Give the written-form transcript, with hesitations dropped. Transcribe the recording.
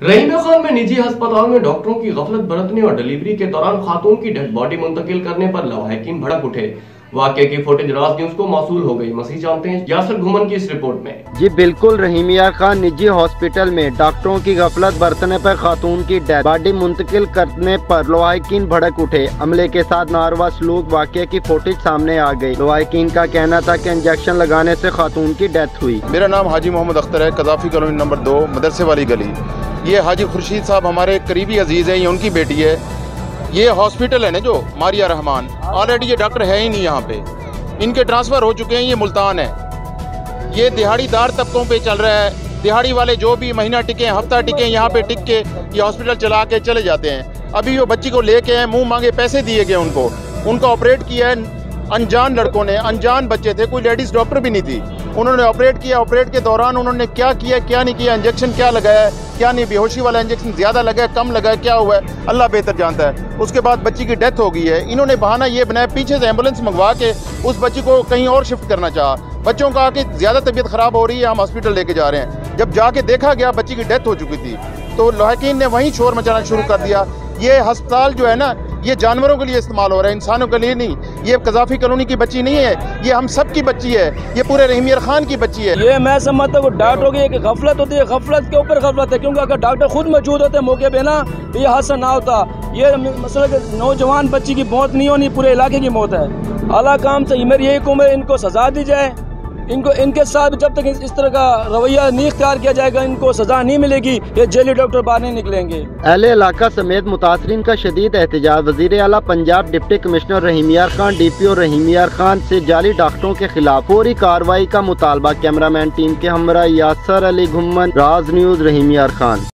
रहीमिया खान में निजी अस्पताल में डॉक्टरों की गफलत बरतने और डिलीवरी के दौरान खातून की डेड बॉडी मुंतकिल करने पर लवाहिकीन भड़क उठे। वाकये की फुटेज राज न्यूज को मौसूल हो गई। मसीह जानते हैं यासर घुमन की इस रिपोर्ट में। जी बिल्कुल, रहीमिया खान निजी हॉस्पिटल में डॉक्टरों की गफलत बरतने पर खातून की डेड बॉडी मुंतकिल करने पर लवाहिकीन भड़क उठे। अमले के साथ नारवा सलूक, वाकये की फुटेज सामने आ गई। लवाहिकीन का कहना था कि इंजेक्शन लगाने से खातून की डेथ हुई। मेरा नाम हाजी मोहम्मद अख्तर है, कदाफी कॉलोनी नंबर 2 मदरसे वाली गली। ये हाजी खुर्शीद साहब हमारे करीबी अजीज है, ये उनकी बेटी है। ये हॉस्पिटल है ना जो मारिया रहमान, ऑलरेडी ये डॉक्टर है ही नहीं यहाँ पे, इनके ट्रांसफ़र हो चुके हैं। ये मुल्तान है, ये दिहाड़ीदार तबकों पे चल रहा है। दिहाड़ी वाले जो भी महीना टिके, हफ्ता टिके, यहाँ पे टिक के ये हॉस्पिटल चला के चले जाते हैं। अभी वो बच्ची को लेके आए, मुंह मांगे पैसे दिए गए उनको, उनका ऑपरेट किया है अनजान लड़कों ने, अनजान बच्चे थे, कोई लेडीज़ डॉक्टर भी नहीं थी। उन्होंने ऑपरेट किया, ऑपरेट के दौरान उन्होंने क्या किया क्या नहीं किया, इंजेक्शन क्या लगाया क्या नहीं, बेहोशी वाला इंजेक्शन ज़्यादा लगा है कम लगा है, क्या हुआ है अल्लाह बेहतर जानता है। उसके बाद बच्ची की डेथ हो गई है। इन्होंने बहाना ये बनाया, पीछे से एम्बुलेंस मंगवा के उस बच्ची को कहीं और शिफ्ट करना चाहा। बच्चों का आके ज़्यादा तबीयत ख़राब हो रही है, हम हॉस्पिटल लेके जा रहे हैं। जब जाके देखा गया बच्ची की डेथ हो चुकी थी, तो लवाहिकीन ने वहीं शोर मचाना शुरू कर दिया। ये अस्पताल जो है ना, ये जानवरों के लिए इस्तेमाल हो रहा है, इंसानों के लिए नहीं। ये कज़ाफ़ी कॉलोनी की बच्ची नहीं है, ये हम सब की बच्ची है, ये पूरे रहीमिया खान की बच्ची है। ये मैं समझता हूँ डॉक्टरों की एक गफलत होती है, गफलत के ऊपर गफलत है, क्योंकि अगर डॉक्टर खुद मौजूद होते मौके पे ना, तो ये हादसा ना होता। ये मसला नौजवान बच्ची की मौत नहीं होनी, पूरे इलाके की मौत है। आला काम से मेरी यही हुक्म है, इनको सजा दी जाए। इनके साथ जब तक इस तरह का रवैया नहीं इख्तियार किया जाएगा, इनको सजा नहीं मिलेगी, ये जेली डॉक्टर बाहर नहीं निकलेंगे। अहले इलाका समेत मुतासरीन का शदीद एहतजाज। वज़ीर आला Punjab deputy commissioner Rahimyar Khan, DPO Rahimyar Khan से जाली डॉक्टरों के खिलाफ फौरी कार्रवाई का मुतालबा। कैमरामैन टीम के हमरा यासर अली घुमन, राज न्यूज, रहीमिया खान।